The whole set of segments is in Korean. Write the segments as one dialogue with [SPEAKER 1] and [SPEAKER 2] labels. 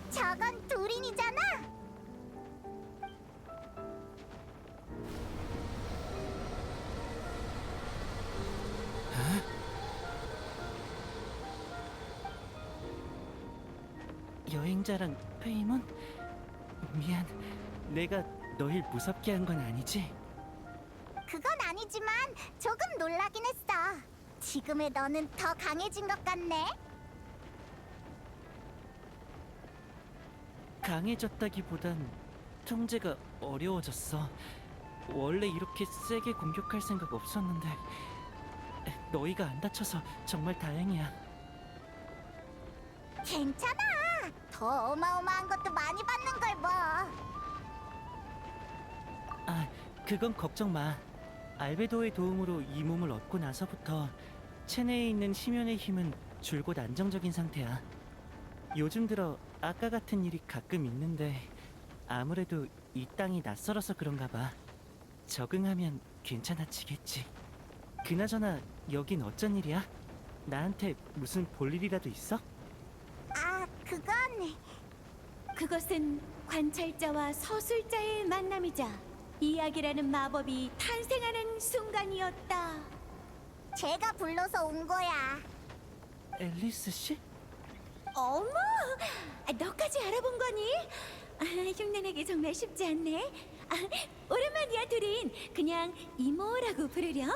[SPEAKER 1] 저건 두린이잖아.
[SPEAKER 2] 여행자랑 페이몬? 미안, 내가 너희 무섭게 한 건 아니지?
[SPEAKER 1] 그건 아니지만 조금 놀라긴 했어. 지금의 너는 더 강해진 것 같네.
[SPEAKER 2] 강해졌다기보단 통제가 어려워졌어. 원래 이렇게 세게 공격할 생각 없었는데 너희가 안 다쳐서 정말 다행이야.
[SPEAKER 1] 괜찮아. 더 어마어마한 것도 많이 받는 걸 뭐.
[SPEAKER 2] 아, 그건 걱정 마. 알베도의 도움으로 이 몸을 얻고 나서부터 체내에 있는 심연의 힘은 줄곧 안정적인 상태야. 요즘 들어 아까 같은 일이 가끔 있는데 아무래도 이 땅이 낯설어서 그런가 봐. 적응하면 괜찮아지겠지. 그나저나 여긴 어쩐 일이야? 나한테 무슨 볼 일이라도 있어?
[SPEAKER 1] 아,
[SPEAKER 3] 그것은 관찰자와 서술자의 만남이자 이야기라는 마법이 탄생하는 순간이었다.
[SPEAKER 1] 제가 불러서 온 거야.
[SPEAKER 2] 앨리스 씨?
[SPEAKER 3] 어머, 너까지 알아본 거니? 흉내내기 정말 쉽지 않네. 오랜만이야, 둘인. 그냥 이모라고 부르렴.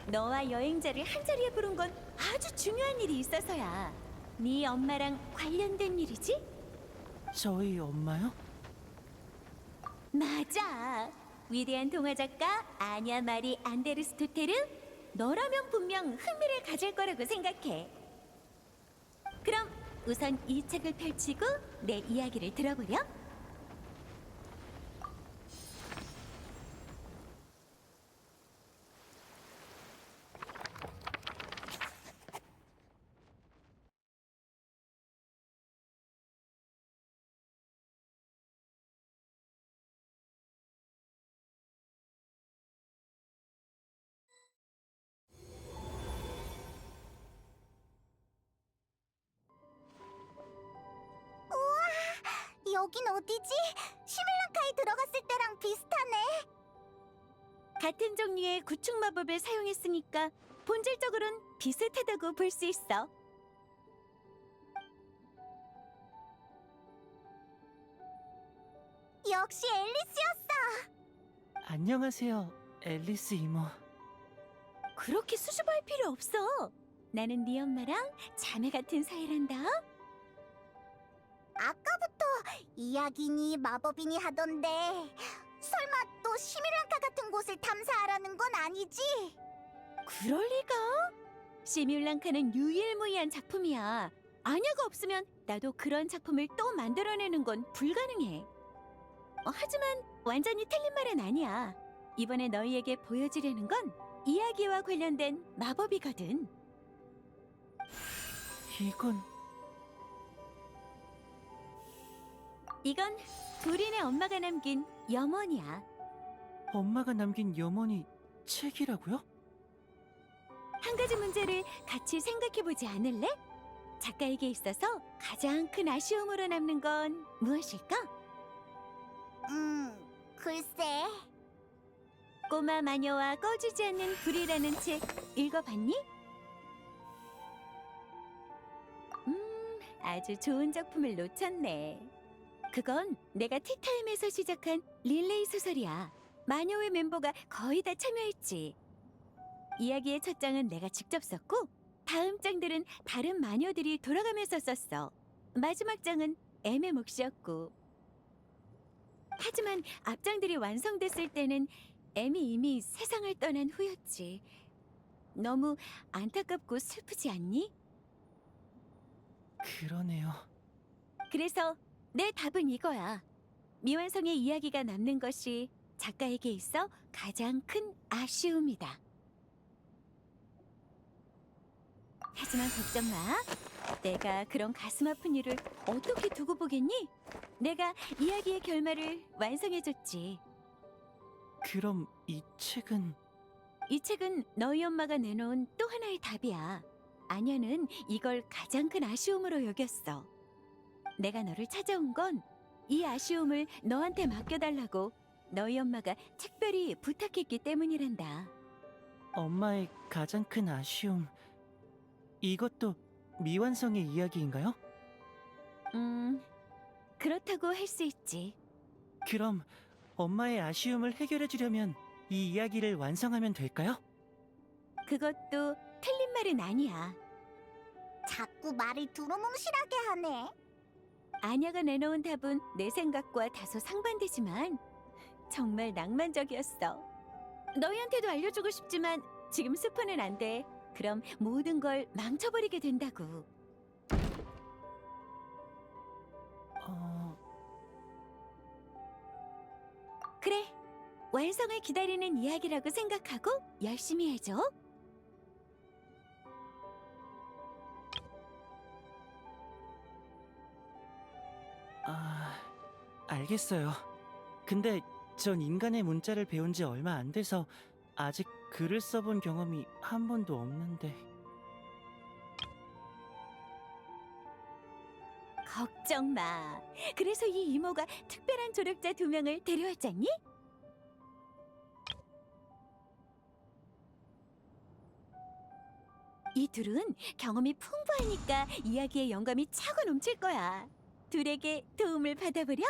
[SPEAKER 3] 너와 여행자를 한자리에 부른 건 아주 중요한 일이 있어서야. 네 엄마랑 관련된 일이지?
[SPEAKER 2] 저희 엄마요?
[SPEAKER 3] 맞아. 위대한 동화 작가 아냐 마리 안데르스토테르. 너라면 분명 흥미를 가질 거라고 생각해. 그럼 우선 이 책을 펼치고 내 이야기를 들어보렴.
[SPEAKER 1] 여긴 어디지? 시밀랑카에 들어갔을 때랑 비슷하네.
[SPEAKER 3] 같은 종류의 구축 마법을 사용했으니까 본질적으로는 비슷하다고 볼 수 있어.
[SPEAKER 1] 역시 앨리스였어.
[SPEAKER 2] 안녕하세요, 앨리스 이모.
[SPEAKER 3] 그렇게 수줍어할 필요 없어. 나는 네 엄마랑 자매 같은 사이란다.
[SPEAKER 1] 아까부터 이야기니 마법이니 하던데 설마 또 시밀랑카 같은 곳을 탐사하라는 건 아니지?
[SPEAKER 3] 그럴 리가? 시뮬랑카는 유일무이한 작품이야. 아냐가 없으면 나도 그런 작품을 또 만들어내는 건 불가능해. 하지만 완전히 틀린 말은 아니야. 이번에 너희에게 보여주려는 건 이야기와 관련된 마법이거든. 이건 둘인의 엄마가 남긴 염원이야.
[SPEAKER 2] 엄마가 남긴 염원이 책이라고요?
[SPEAKER 3] 한 가지 문제를 같이 생각해보지 않을래? 작가에게 있어서 가장 큰 아쉬움으로 남는 건 무엇일까?
[SPEAKER 1] 글쎄.
[SPEAKER 3] 꼬마 마녀와 꺼지지 않는 불이라는 책 읽어봤니? 아주 좋은 작품을 놓쳤네. 그건 내가 티타임에서 시작한 릴레이 소설이야. 마녀회 멤버가 거의 다 참여했지. 이야기의 첫 장은 내가 직접 썼고 다음 장들은 다른 마녀들이 돌아가면서 썼어. 마지막 장은 M의 몫이었고. 하지만 앞장들이 완성됐을 때는 M이 이미 세상을 떠난 후였지. 너무 안타깝고 슬프지 않니?
[SPEAKER 2] 그러네요.
[SPEAKER 3] 그래서 내 답은 이거야. 미완성의 이야기가 남는 것이 작가에게 있어 가장 큰 아쉬움이다. 하지만 걱정 마. 내가 그런 가슴 아픈 일을 어떻게 두고 보겠니? 내가 이야기의 결말을 완성해줬지.
[SPEAKER 2] 그럼 이 책은
[SPEAKER 3] 이 책은 너희 엄마가 내놓은 또 하나의 답이야. 아녀는 이걸 가장 큰 아쉬움으로 여겼어. 내가 너를 찾아온 건 이 아쉬움을 너한테 맡겨달라고 너희 엄마가 특별히 부탁했기 때문이란다.
[SPEAKER 2] 엄마의 가장 큰 아쉬움. 이것도 미완성의 이야기인가요?
[SPEAKER 3] 그렇다고 할 수 있지.
[SPEAKER 2] 그럼 엄마의 아쉬움을 해결해 주려면 이 이야기를 완성하면 될까요?
[SPEAKER 3] 그것도 틀린 말은 아니야.
[SPEAKER 1] 자꾸 말을 두루뭉실하게 하네.
[SPEAKER 3] 아냐가 내놓은 답은 내 생각과 다소 상반되지만 정말 낭만적이었어. 너희한테도 알려주고 싶지만 지금 스포는 안 돼. 그럼 모든 걸 망쳐버리게 된다고. 그래, 완성을 기다리는 이야기라고 생각하고 열심히 해줘.
[SPEAKER 2] 알겠어요. 근데 전 인간의 문자를 배운 지 얼마 안 돼서 아직 글을 써본 경험이 한 번도 없는데.
[SPEAKER 3] 걱정 마. 그래서 이 이모가 특별한 조력자 2명을 데려왔잖니? 이 둘은 경험이 풍부하니까 이야기에 영감이 차고 넘칠 거야. 둘에게 도움을 받아보렴?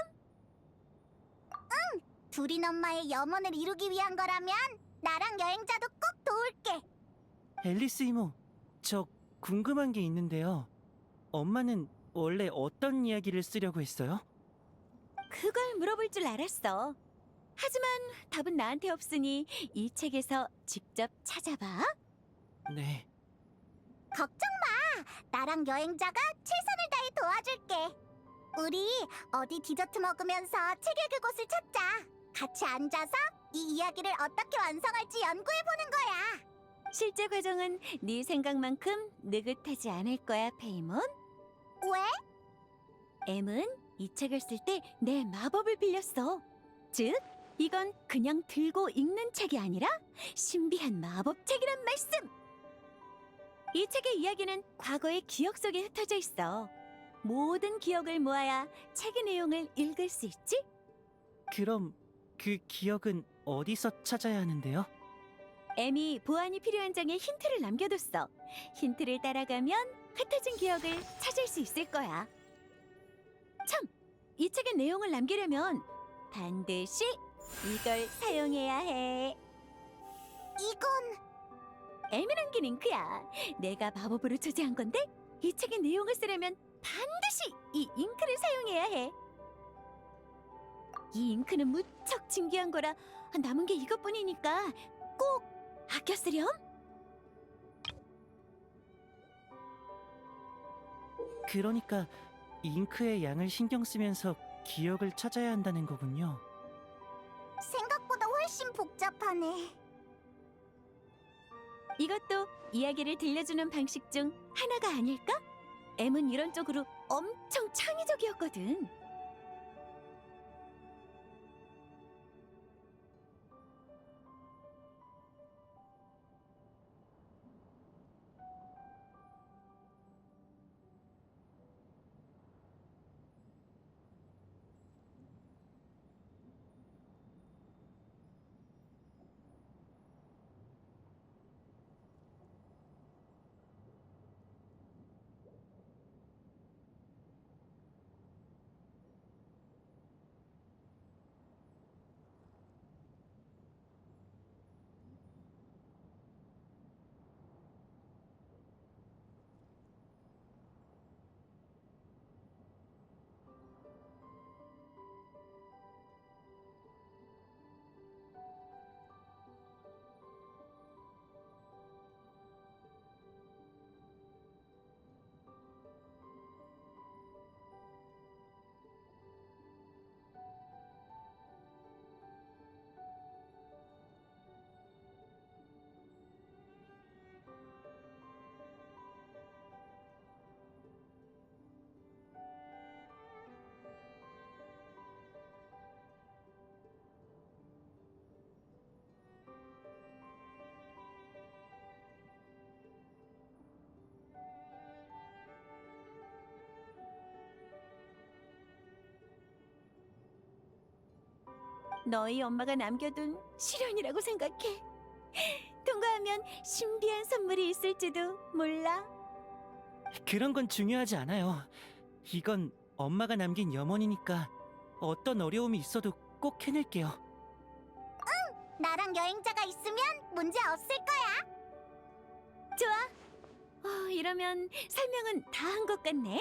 [SPEAKER 1] 둘인 엄마의 염원을 이루기 위한 거라면 나랑 여행자도 꼭 도울게.
[SPEAKER 2] 앨리스 이모, 저 궁금한 게 있는데요. 엄마는 원래 어떤 이야기를 쓰려고 했어요?
[SPEAKER 3] 그걸 물어볼 줄 알았어. 하지만 답은 나한테 없으니 이 책에서 직접 찾아봐.
[SPEAKER 2] 네.
[SPEAKER 1] 걱정 마. 나랑 여행자가 최선을 다해 도와줄게. 우리 어디 디저트 먹으면서 책의 그곳을 찾자. 같이 앉아서 이 이야기를 어떻게 완성할지 연구해보는 거야.
[SPEAKER 3] 실제 과정은 네 생각만큼 느긋하지 않을 거야, 페이몬.
[SPEAKER 1] 왜?
[SPEAKER 3] M은 이 책을 쓸 때 내 마법을 빌렸어. 즉, 이건 그냥 들고 읽는 책이 아니라 신비한 마법책이란 말씀! 이 책의 이야기는 과거의 기억 속에 흩어져 있어. 모든 기억을 모아야 책의 내용을 읽을 수 있지?
[SPEAKER 2] 그럼 그 기억은 어디서 찾아야 하는데요?
[SPEAKER 3] M이 보안이 필요한 장에 힌트를 남겨뒀어. 힌트를 따라가면 흩어진 기억을 찾을 수 있을 거야. 참! 이 책의 내용을 남기려면 반드시 이걸 사용해야 해.
[SPEAKER 1] 이건
[SPEAKER 3] M이 남긴 잉크야. 내가 마법으로 조제한 건데 이 책의 내용을 쓰려면 반드시 이 잉크를 사용해야 해. 이 잉크는 무척 진귀한 거라 남은 게 이것뿐이니까 꼭 아껴 쓰렴.
[SPEAKER 2] 그러니까 잉크의 양을 신경 쓰면서 기억을 찾아야 한다는 거군요.
[SPEAKER 1] 생각보다 훨씬 복잡하네.
[SPEAKER 3] 이것도 이야기를 들려주는 방식 중 하나가 아닐까? M은 이런 쪽으로 엄청 창의적이었거든. 너희 엄마가 남겨둔 시련이라고 생각해. 통과하면 신비한 선물이 있을지도 몰라.
[SPEAKER 2] 그런 건 중요하지 않아요. 이건 엄마가 남긴 염원이니까 어떤 어려움이 있어도 꼭 해낼게요.
[SPEAKER 1] 나랑 여행자가 있으면 문제 없을 거야.
[SPEAKER 3] 이러면 설명은 다 한 것 같네.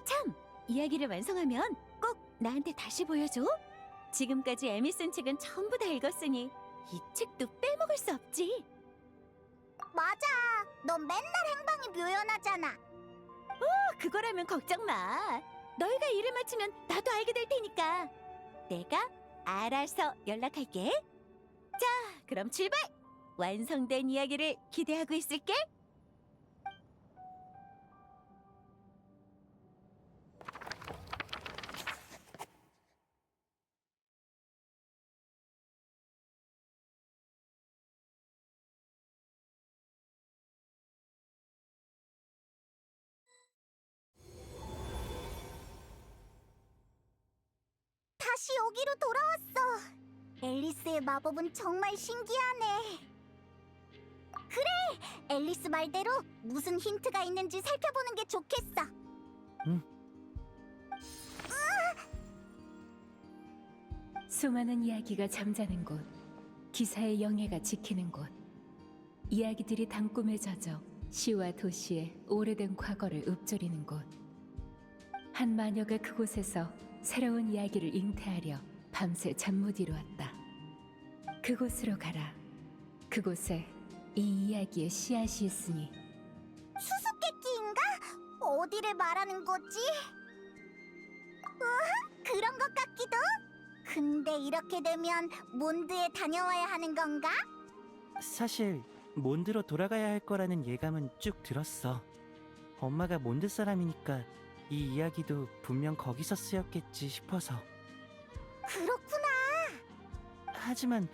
[SPEAKER 3] 참, 이야기를 완성하면 꼭 나한테 다시 보여줘. 지금까지 에미 쓴 책은 전부 다 읽었으니 이 책도 빼먹을 수 없지.
[SPEAKER 1] 맞아. 넌 맨날 행방이 묘연하잖아.
[SPEAKER 3] 그거라면 걱정 마. 너희가 일을 마치면 나도 알게 될 테니까. 내가 알아서 연락할게. 자, 그럼 출발! 완성된 이야기를 기대하고 있을게.
[SPEAKER 1] 다시 여기로 돌아왔어. 앨리스의 마법은 정말 신기하네. 그래, 앨리스 말대로 무슨 힌트가 있는지 살펴보는 게 좋겠어.
[SPEAKER 4] 수많은 이야기가 잠자는 곳, 기사의 영예가 지키는 곳, 이야기들이 단꿈에 젖어 시와 도시의 오래된 과거를 읊조리는 곳. 한 마녀가 그곳에서 새로운 이야기를 잉태하려 밤새 잠 못 이루었다. 그곳으로 가라. 그곳에 이 이야기의 씨앗이 있으니.
[SPEAKER 1] 수수께끼인가? 어디를 말하는 거지? 그런 것 같기도? 근데 이렇게 되면 몬드에 다녀와야 하는 건가?
[SPEAKER 2] 사실 몬드로 돌아가야 할 거라는 예감은 쭉 들었어. 엄마가 몬드 사람이니까 이 이야기도 분명 거기서 쓰였겠지 싶어서.
[SPEAKER 1] 그렇구나.
[SPEAKER 2] 하지만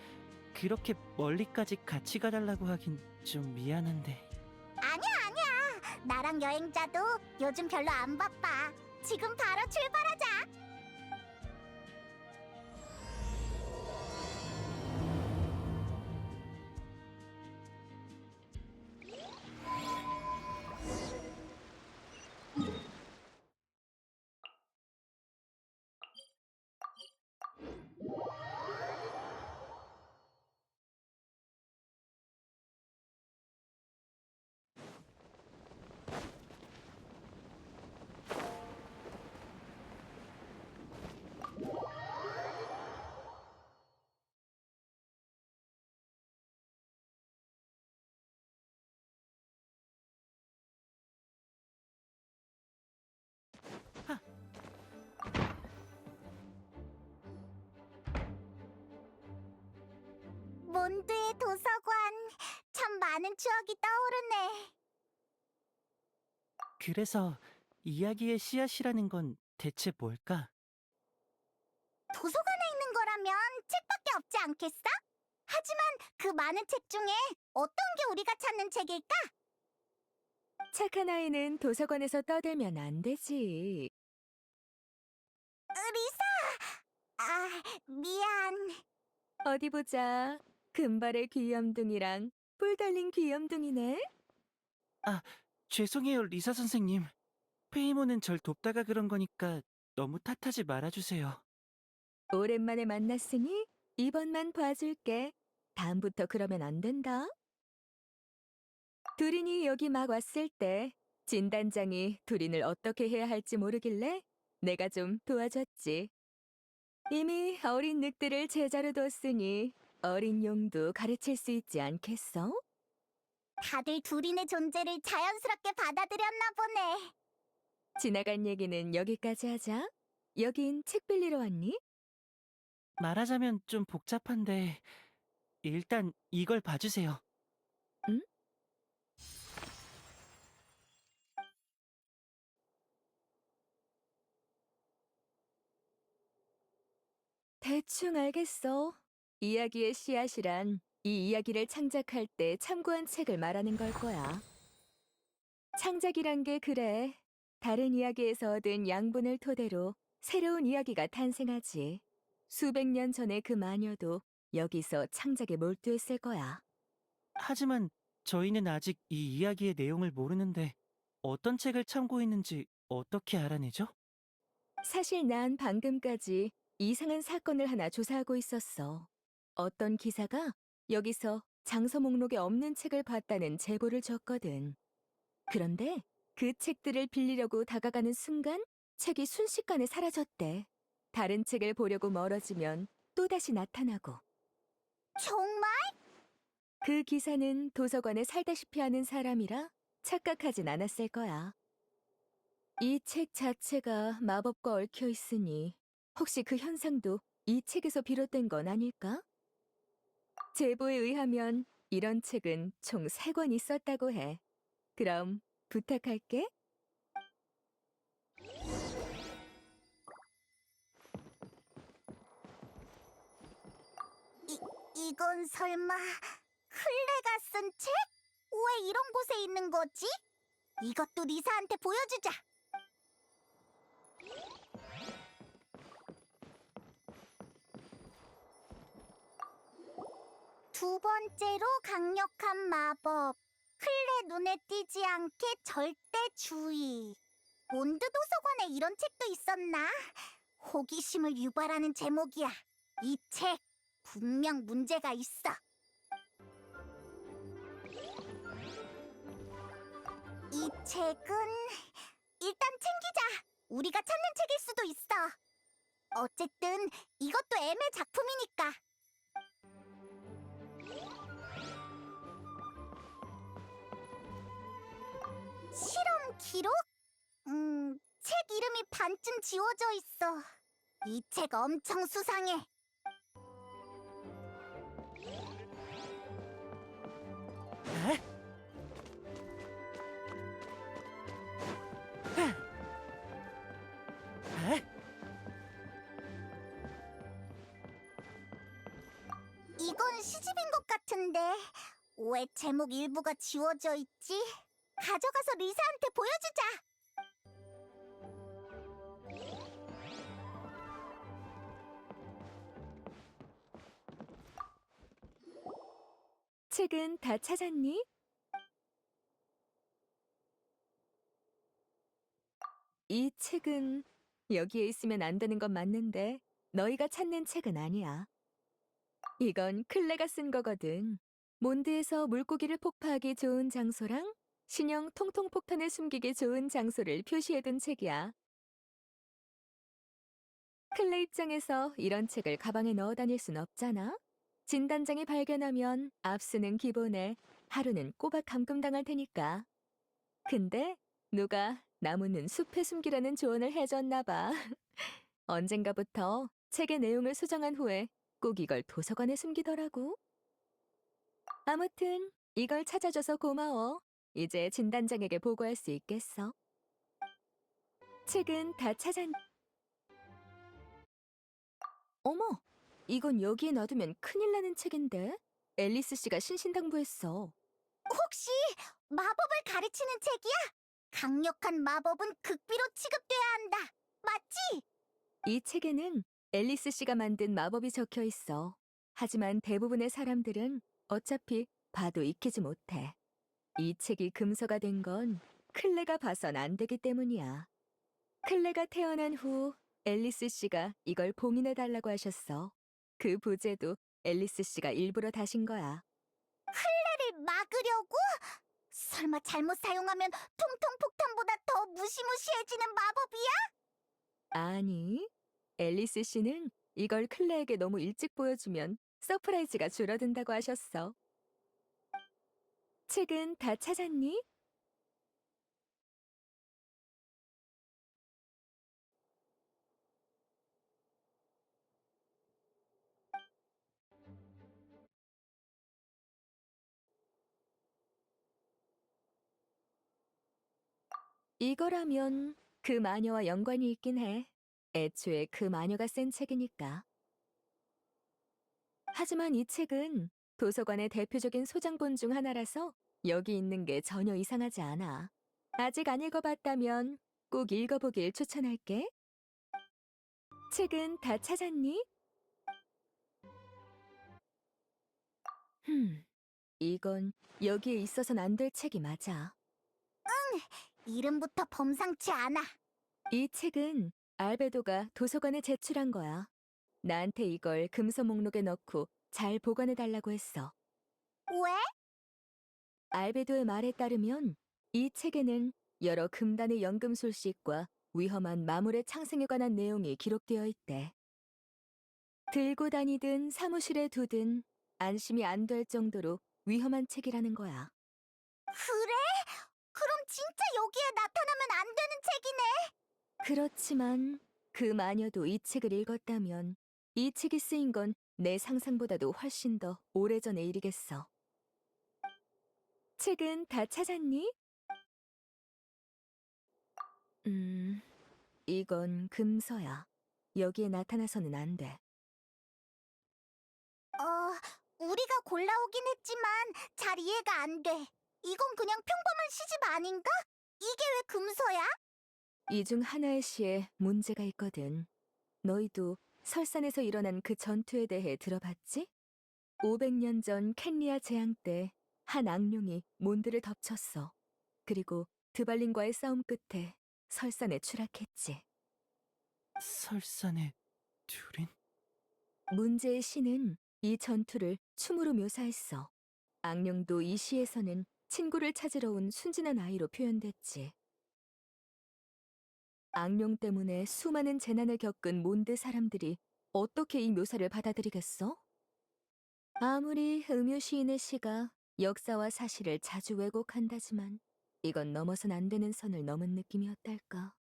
[SPEAKER 2] 그렇게 멀리까지 같이 가달라고 하긴 좀 미안한데.
[SPEAKER 1] 아니야. 나랑 여행자도 요즘 별로 안 바빠. 지금 바로 출발하자. 몬드의 도서관. 참 많은 추억이 떠오르네.
[SPEAKER 2] 그래서 이야기의 씨앗이라는 건 대체 뭘까?
[SPEAKER 1] 도서관에 있는 거라면 책밖에 없지 않겠어? 하지만 그 많은 책 중에 어떤 게 우리가 찾는 책일까?
[SPEAKER 5] 착한 아이는 도서관에서 떠들면 안 되지.
[SPEAKER 1] 리사! 아, 미안.
[SPEAKER 5] 어디 보자. 금발의 귀염둥이랑 뿔 달린 귀염둥이네.
[SPEAKER 2] 죄송해요, 리사 선생님. 페이몬은 절 돕다가 그런 거니까 너무 탓하지 말아주세요.
[SPEAKER 5] 오랜만에 만났으니 이번만 봐줄게. 다음부터 그러면 안 된다. 두린이 여기 막 왔을 때 진단장이 두린을 어떻게 해야 할지 모르길래 내가 좀 도와줬지. 이미 어린 늑대를 제자로 뒀으니 어린 용도 가르칠 수 있지 않겠어?
[SPEAKER 1] 다들 두린의 존재를 자연스럽게 받아들였나 보네.
[SPEAKER 5] 지나간 얘기는 여기까지 하자. 여긴 책 빌리러 왔니?
[SPEAKER 2] 말하자면 좀 복잡한데 일단 이걸 봐주세요.
[SPEAKER 5] 응? 대충 알겠어. 이야기의 씨앗이란 이 이야기를 창작할 때 참고한 책을 말하는 걸 거야. 창작이란 게 그래. 다른 이야기에서 얻은 양분을 토대로 새로운 이야기가 탄생하지. 수백 년 전의 그 마녀도 여기서 창작에 몰두했을 거야.
[SPEAKER 2] 하지만 저희는 아직 이 이야기의 내용을 모르는데 어떤 책을 참고했는지 어떻게 알아내죠?
[SPEAKER 5] 사실 난 방금까지 이상한 사건을 하나 조사하고 있었어. 어떤 기사가 여기서 장서 목록에 없는 책을 봤다는 제보를 줬거든. 그런데 그 책들을 빌리려고 다가가는 순간 책이 순식간에 사라졌대. 다른 책을 보려고 멀어지면 또다시 나타나고.
[SPEAKER 1] 정말?
[SPEAKER 5] 그 기사는 도서관에 살다시피 하는 사람이라 착각하진 않았을 거야. 이 책 자체가 마법과 얽혀 있으니 혹시 그 현상도 이 책에서 비롯된 건 아닐까? 제보에 의하면 이런 책은 총 3권 있었다고 해. 그럼 부탁할게.
[SPEAKER 1] 이건 설마 클레가 쓴 책? 왜 이런 곳에 있는 거지? 이것도 리사한테 보여주자. 두 번째로 강력한 마법. 클레 눈에 띄지 않게 절대 주의. 몬드 도서관에 이런 책도 있었나? 호기심을 유발하는 제목이야. 이 책 분명 문제가 있어. 이 책은 일단 챙기자. 우리가 찾는 책일 수도 있어. 어쨌든 이것도 애매 작품이니까. 실험 기록? 책 이름이 반쯤 지워져 있어. 이 책 엄청 수상해.
[SPEAKER 2] 에? 에?
[SPEAKER 1] 이건 시집인 것 같은데 왜 제목 일부가 지워져 있지? 가져가서 리사한테 보여주자.
[SPEAKER 5] 책은 다 찾았니? 이 책은 여기에 있으면 안 되는 건 맞는데 너희가 찾는 책은 아니야. 이건 클레가 쓴 거거든. 몬드에서 물고기를 폭파하기 좋은 장소랑 신형 통통 폭탄을 숨기기 좋은 장소를 표시해둔 책이야. 클레 입장에서 이런 책을 가방에 넣어 다닐 순 없잖아. 진단장이 발견하면 압수는 기본에 하루는 꼬박 감금당할 테니까. 근데 누가 나무는 숲에 숨기라는 조언을 해줬나 봐. 언젠가부터 책의 내용을 수정한 후에 꼭 이걸 도서관에 숨기더라고. 아무튼 이걸 찾아줘서 고마워. 이제 진단장에게 보고할 수 있겠어. 책은 다 찾았... 어머, 이건 여기에 놔두면 큰일 나는 책인데? 앨리스 씨가 신신당부했어.
[SPEAKER 1] 혹시 마법을 가르치는 책이야? 강력한 마법은 극비로 취급돼야 한다. 맞지?
[SPEAKER 5] 이 책에는 앨리스 씨가 만든 마법이 적혀 있어. 하지만 대부분의 사람들은 어차피 봐도 익히지 못해. 이 책이 금서가 된 건 클레가 봐선 안 되기 때문이야. 클레가 태어난 후 앨리스 씨가 이걸 봉인해 달라고 하셨어. 그 부제도 앨리스 씨가 일부러 다신 거야.
[SPEAKER 1] 클레를 막으려고? 설마 잘못 사용하면 통통 폭탄보다 더 무시무시해지는 마법이야?
[SPEAKER 5] 아니, 앨리스 씨는 이걸 클레에게 너무 일찍 보여주면 서프라이즈가 줄어든다고 하셨어. 책은 다 찾았니? 이거라면 그 마녀와 연관이 있긴 해. 애초에 그 마녀가 쓴 책이니까. 하지만 이 책은 도서관의 대표적인 소장본 중 하나라서 여기 있는 게 전혀 이상하지 않아. 아직 안 읽어봤다면 꼭 읽어보길 추천할게. 책은 다 찾았니? 이건 여기에 있어선 안 될 책이 맞아.
[SPEAKER 1] 이름부터 범상치 않아.
[SPEAKER 5] 이 책은 알베도가 도서관에 제출한 거야. 나한테 이걸 금서 목록에 넣고 잘 보관해 달라고 했어.
[SPEAKER 1] 왜?
[SPEAKER 5] 알베도의 말에 따르면 이 책에는 여러 금단의 연금 술식과 위험한 마물의 창생에 관한 내용이 기록되어 있대. 들고 다니든 사무실에 두든 안심이 안 될 정도로 위험한 책이라는 거야.
[SPEAKER 1] 그래? 그럼 진짜 여기에 나타나면 안 되는 책이네.
[SPEAKER 5] 그렇지만 그 마녀도 이 책을 읽었다면 이 책이 쓰인 건 내 상상보다도 훨씬 더 오래전의 일이겠어. 책은 다 찾았니? 이건 금서야. 여기에 나타나서는 안 돼.
[SPEAKER 1] 우리가 골라오긴 했지만 잘 이해가 안 돼. 이건 그냥 평범한 시집 아닌가? 이게 왜 금서야?
[SPEAKER 5] 이 중 하나의 시에 문제가 있거든. 너희도 설산에서 일어난 그 전투에 대해 들어봤지? 500년 전 켄리아 재앙 때 한 악룡이 몬드를 덮쳤어. 그리고 드발린과의 싸움 끝에 설산에 추락했지.
[SPEAKER 2] 설산의 둘인?
[SPEAKER 5] 문제의 시는 이 전투를 춤으로 묘사했어. 악룡도 이 시에서는 친구를 찾으러 온 순진한 아이로 표현됐지. 악룡 때문에 수많은 재난을 겪은 몬드 사람들이 어떻게 이 묘사를 받아들이겠어? 아무리 음유 시인의 시가 역사와 사실을 자주 왜곡한다지만 이건 넘어선 안 되는 선을 넘은 느낌이었달까.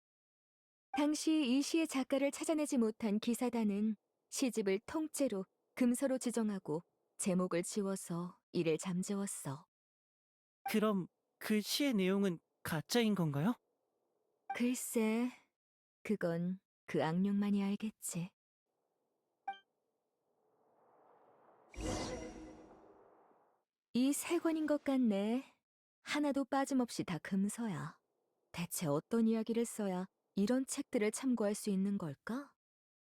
[SPEAKER 5] 당시 이 시의 작가를 찾아내지 못한 기사단은 시집을 통째로 금서로 지정하고 제목을 지워서 이를 잠재웠어.
[SPEAKER 2] 그럼 그 시의 내용은 가짜인 건가요?
[SPEAKER 5] 글쎄, 그건 그 악령만이 알겠지. 이 세 권인 것 같네. 하나도 빠짐없이 다 금서야. 대체 어떤 이야기를 써야 이런 책들을 참고할 수 있는 걸까?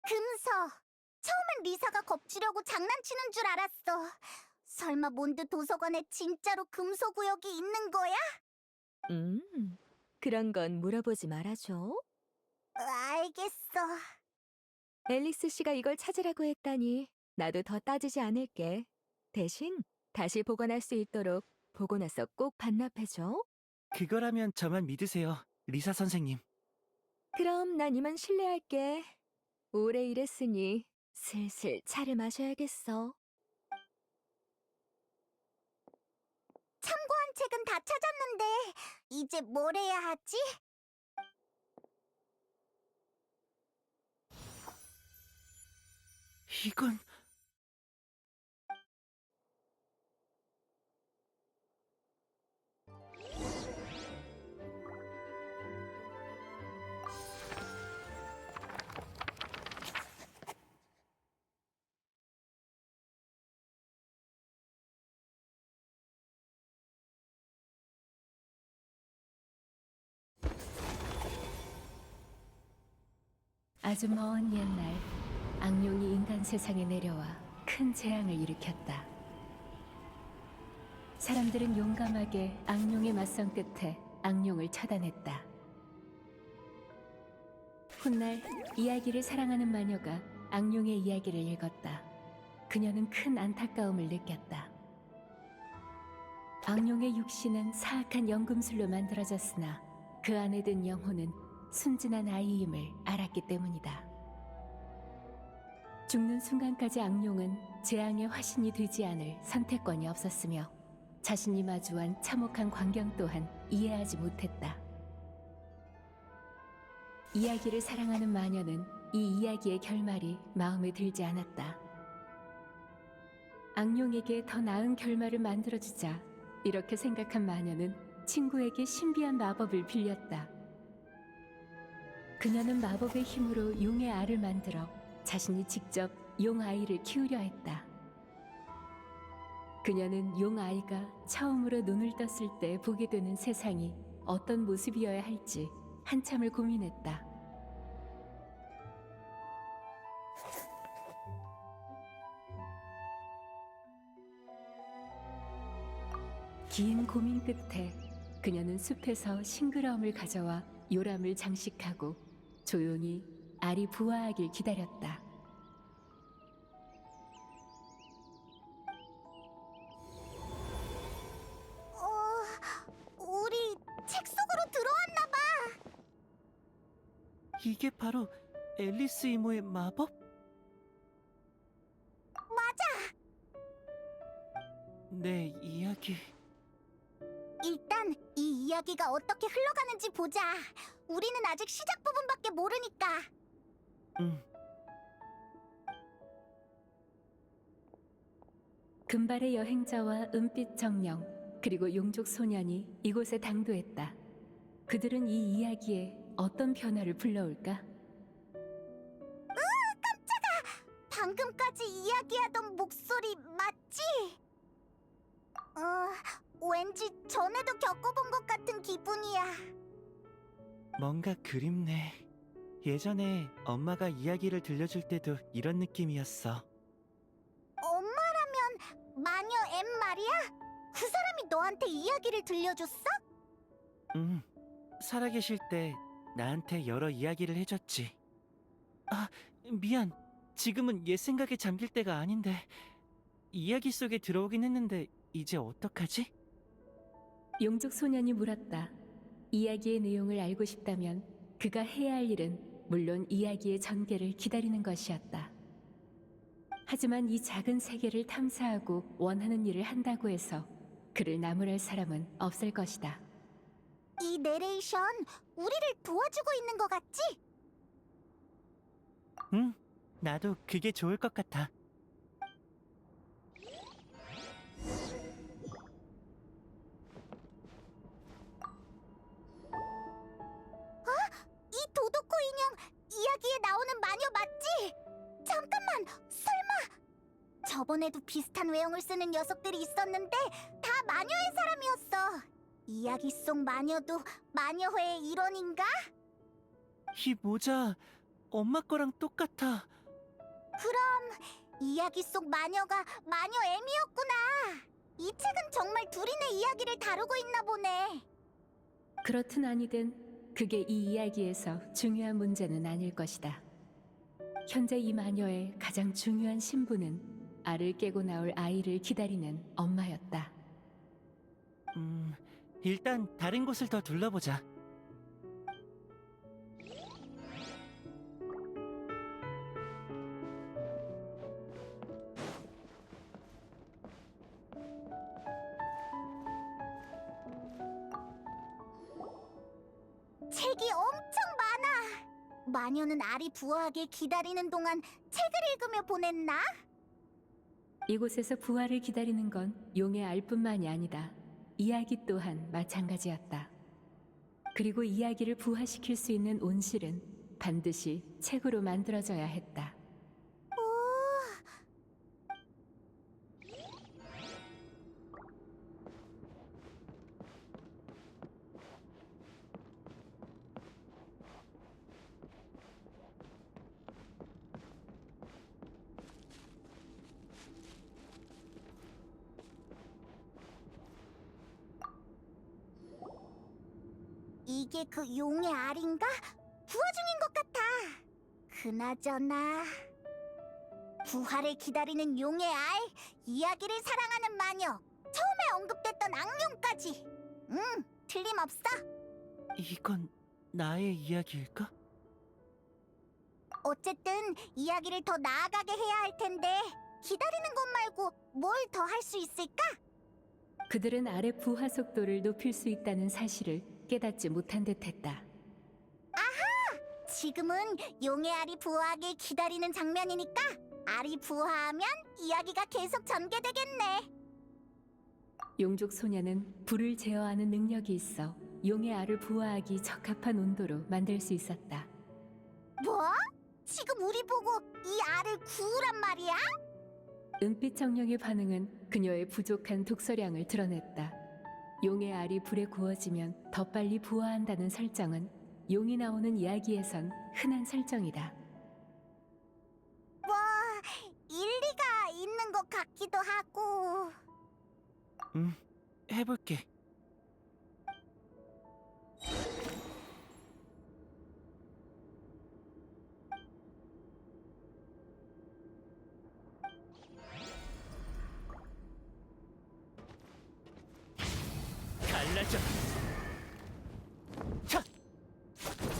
[SPEAKER 1] 금서. 처음엔 리사가 겁주려고 장난치는 줄 알았어. 설마 몬드 도서관에 진짜로 금소 구역이 있는 거야?
[SPEAKER 5] 그런 건 물어보지 말아줘.
[SPEAKER 1] 알겠어.
[SPEAKER 5] 앨리스 씨가 이걸 찾으라고 했다니 나도 더 따지지 않을게. 대신 다시 보관할 수 있도록 보고 나서 꼭 반납해줘.
[SPEAKER 2] 그거라면 저만 믿으세요, 리사 선생님.
[SPEAKER 5] 그럼 난 이만 실례할게. 오래 일했으니 슬슬 차를 마셔야겠어.
[SPEAKER 1] 참고한 책은 다 찾았는데 이제 뭘 해야 하지?
[SPEAKER 2] 이건...
[SPEAKER 4] 아주 먼 옛날 악룡이 인간 세상에 내려와 큰 재앙을 일으켰다. 사람들은 용감하게 악룡에 맞선 끝에 악룡을 처단했다. 훗날 이야기를 사랑하는 마녀가 악룡의 이야기를 읽었다. 그녀는 큰 안타까움을 느꼈다. 악룡의 육신은 사악한 연금술로 만들어졌으나 그 안에 든 영혼은 순진한 아이임을 알았기 때문이다. 죽는 순간까지 악룡은 재앙의 화신이 되지 않을 선택권이 없었으며 자신이 마주한 참혹한 광경 또한 이해하지 못했다. 이야기를 사랑하는 마녀는 이 이야기의 결말이 마음에 들지 않았다. 악룡에게 더 나은 결말을 만들어주자 이렇게 생각한 마녀는 친구에게 신비한 마법을 빌렸다. 그녀는 마법의 힘으로 용의 알을 만들어 자신이 직접 용 아이를 키우려 했다. 그녀는 용 아이가 처음으로 눈을 떴을 때 보게 되는 세상이 어떤 모습이어야 할지 한참을 고민했다. 긴 고민 끝에 그녀는 숲에서 싱그러움을 가져와 요람을 장식하고 조용히 알이 부화하길 기다렸다.
[SPEAKER 1] 우리 책 속으로 들어왔나 봐.
[SPEAKER 2] 이게 바로 앨리스 이모의 마법?
[SPEAKER 1] 맞아.
[SPEAKER 2] 내 이야기.
[SPEAKER 1] 일단 이 이야기가 어떻게 흘러가는지 보자. 우리는 아직 시작 부분밖에 모르니까.
[SPEAKER 4] 금발의 여행자와 은빛 정령 그리고 용족 소년이 이곳에 당도했다. 그들은 이 이야기에 어떤 변화를 불러올까?
[SPEAKER 1] 방금까지 이야기하던 목소리 맞지? 왠지 전에도 겪어본 것 같은 기분이야.
[SPEAKER 2] 뭔가 그립네. 예전에 엄마가 이야기를 들려줄 때도 이런 느낌이었어.
[SPEAKER 1] 엄마라면 마녀 엠 말이야? 그 사람이 너한테 이야기를 들려줬어?
[SPEAKER 2] 살아계실 때 나한테 여러 이야기를 해줬지. 아, 미안. 지금은 옛 생각에 잠길 때가 아닌데. 이야기 속에 들어오긴 했는데 이제 어떡하지?
[SPEAKER 4] 용족 소년이 물었다. 이야기의 내용을 알고 싶다면 그가 해야 할 일은 물론 이야기의 전개를 기다리는 것이었다. 하지만 이 작은 세계를 탐사하고 원하는 일을 한다고 해서 그를 나무랄 사람은 없을 것이다.
[SPEAKER 1] 이 내레이션 우리를 도와주고 있는 것 같지?
[SPEAKER 2] 응, 나도 그게 좋을 것 같아.
[SPEAKER 1] 이 도도코 인형 이야기에 나오는 마녀 맞지? 잠깐만, 설마 저번에도 비슷한 외형을 쓰는 녀석들이 있었는데 다 마녀의 사람이었어. 이야기 속 마녀도 마녀회의 일원인가?
[SPEAKER 2] 이 모자 엄마 거랑 똑같아.
[SPEAKER 1] 그럼 이야기 속 마녀가 마녀 M이었구나. 이 책은 정말 둘이네 이야기를 다루고 있나 보네.
[SPEAKER 4] 그렇든 아니든 그게 이 이야기에서 중요한 문제는 아닐 것이다. 현재 이 마녀의 가장 중요한 신분은 알을 깨고 나올 아이를 기다리는 엄마였다.
[SPEAKER 2] 일단 다른 곳을 더 둘러보자.
[SPEAKER 1] 책이 엄청 많아. 마녀는 알이 부화하길 기다리는 동안 책을 읽으며 보냈나?
[SPEAKER 4] 이곳에서 부활을 기다리는 건 용의 알뿐만이 아니다. 이야기 또한 마찬가지였다. 그리고 이야기를 부화시킬 수 있는 온실은 반드시 책으로 만들어져야 했다.
[SPEAKER 1] 이게 그 용의 알인가? 부화 중인 것 같아. 그나저나 부활을 기다리는 용의 알, 이야기를 사랑하는 마녀, 처음에 언급됐던 악령까지. 틀림없어.
[SPEAKER 2] 이건 나의 이야기일까?
[SPEAKER 1] 어쨌든 이야기를 더 나아가게 해야 할 텐데 기다리는 것 말고 뭘 더 할 수 있을까?
[SPEAKER 4] 그들은 알의 부화 속도를 높일 수 있다는 사실을 깨닫지 못한 듯했다.
[SPEAKER 1] 지금은 용의 알이 부화하길 기다리는 장면이니까 알이 부화하면 이야기가 계속 전개되겠네.
[SPEAKER 4] 용족 소녀는 불을 제어하는 능력이 있어 용의 알을 부화하기 적합한 온도로 만들 수 있었다.
[SPEAKER 1] 뭐? 지금 우리 보고 이 알을 구우란 말이야?
[SPEAKER 4] 은빛 정령의 반응은 그녀의 부족한 독서량을 드러냈다. 용의 알이 불에 구워지면 더 빨리 부화한다는 설정은 용이 나오는 이야기에선 흔한 설정이다.
[SPEAKER 1] 뭐 일리가 있는 것 같기도 하고.
[SPEAKER 2] 해볼게. 갈라져. 차!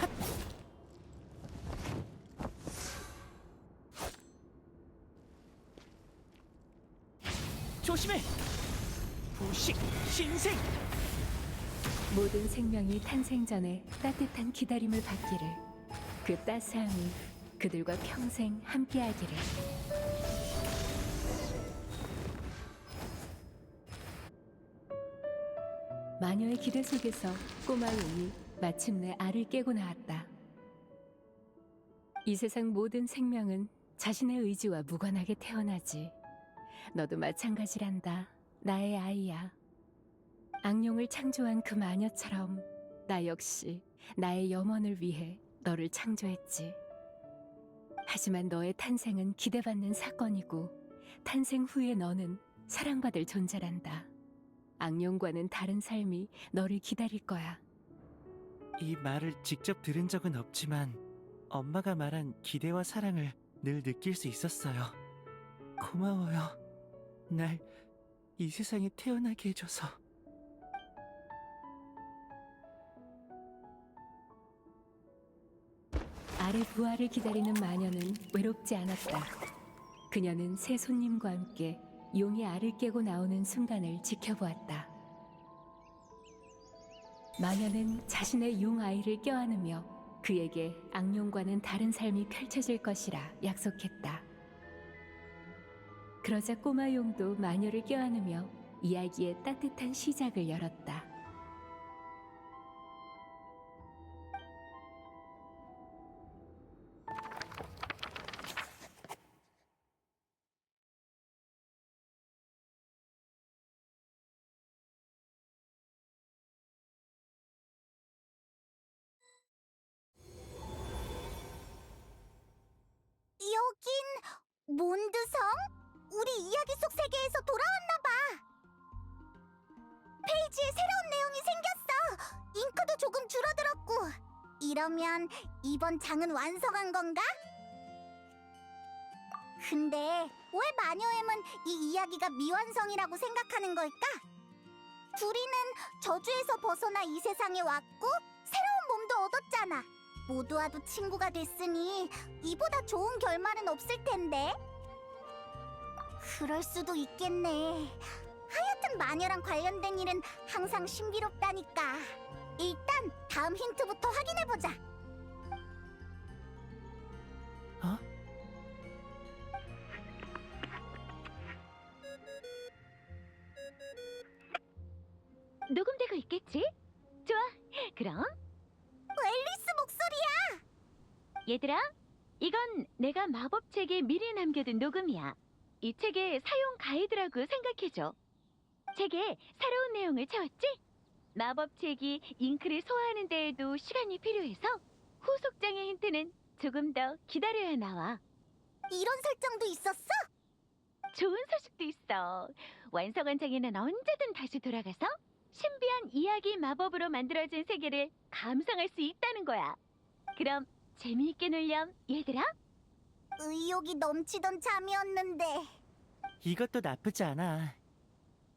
[SPEAKER 2] 핫! 조심해! 부식 신생!
[SPEAKER 4] 모든 생명이 탄생 전에 따뜻한 기다림을 받기를. 그 따스함이 그들과 평생 함께하기를. 마녀의 기대 속에서 꼬마 용이 마침내 알을 깨고 나왔다. 이 세상 모든 생명은 자신의 의지와 무관하게 태어나지. 너도 마찬가지란다, 나의 아이야. 악령을 창조한 그 마녀처럼 나 역시 나의 염원을 위해 너를 창조했지. 하지만 너의 탄생은 기대받는 사건이고 탄생 후에 너는 사랑받을 존재란다. 악령과는 다른 삶이 너를 기다릴 거야.
[SPEAKER 2] 이 말을 직접 들은 적은 없지만 엄마가 말한 기대와 사랑을 늘 느낄 수 있었어요. 고마워요. 날 이 세상에 태어나게 해줘서.
[SPEAKER 4] 알의 부활을 기다리는 마녀는 외롭지 않았다. 그녀는 새 손님과 함께 용이 알을 깨고 나오는 순간을 지켜보았다. 마녀는 자신의 용 아이를 껴안으며 그에게 악령과는 다른 삶이 펼쳐질 것이라 약속했다. 그러자 꼬마 용도 마녀를 껴안으며 이야기의 따뜻한 시작을 열었다.
[SPEAKER 1] 여긴 몬드성? 우리 이야기 속 세계에서 돌아왔나 봐. 페이지에 새로운 내용이 생겼어. 잉크도 조금 줄어들었고. 이러면 이번 장은 완성한 건가? 근데 왜 마녀엠은 이 이야기가 미완성이라고 생각하는 걸까? 둘이는 저주에서 벗어나 이 세상에 왔고 새로운 몸도 얻었잖아. 모두와도 친구가 됐으니 이보다 좋은 결말은 없을 텐데. 그럴 수도 있겠네. 하여튼 마녀랑 관련된 일은 항상 신비롭다니까. 일단 다음 힌트부터 확인해보자.
[SPEAKER 2] 어?
[SPEAKER 3] 녹음되고 있겠지? 좋아, 그럼
[SPEAKER 1] 앨리스 목소리야!
[SPEAKER 3] 얘들아, 이건 내가 마법책에 미리 남겨둔 녹음이야. 이 책의 사용 가이드라고 생각해줘. 책에 새로운 내용을 채웠지? 마법책이 잉크를 소화하는 데에도 시간이 필요해서 후속장의 힌트는 조금 더 기다려야 나와.
[SPEAKER 1] 이런 설정도 있었어?
[SPEAKER 3] 좋은 소식도 있어. 완성한 장에는 언제든 다시 돌아가서 신비한 이야기 마법으로 만들어진 세계를 감상할 수 있다는 거야. 그럼 재미있게 놀렴, 얘들아.
[SPEAKER 1] 의욕이 넘치던 잠이었는데.
[SPEAKER 2] 이것도 나쁘지 않아.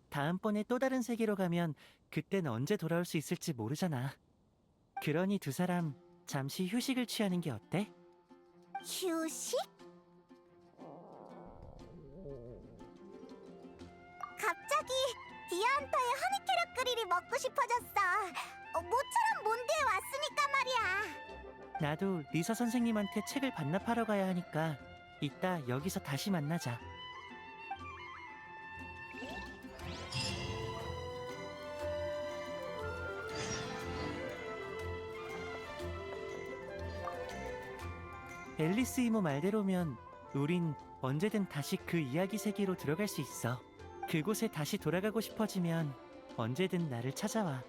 [SPEAKER 2] 다음번에 또 다른 세계로 가면 그땐 언제 돌아올 수 있을지 모르잖아. 그러니 두 사람 잠시 휴식을 취하는 게 어때?
[SPEAKER 1] 휴식? 갑자기 디아한터의 허니캐럿 그릴이 먹고 싶어졌어. 모처럼 몬드에 왔으니까 말이야.
[SPEAKER 2] 나도 리사 선생님한테 책을 반납하러 가야 하니까 이따 여기서 다시 만나자. 앨리스 이모 말대로면 우린 언제든 다시 그 이야기 세계로 들어갈 수 있어. 그곳에 다시 돌아가고 싶어지면 언제든 나를 찾아와.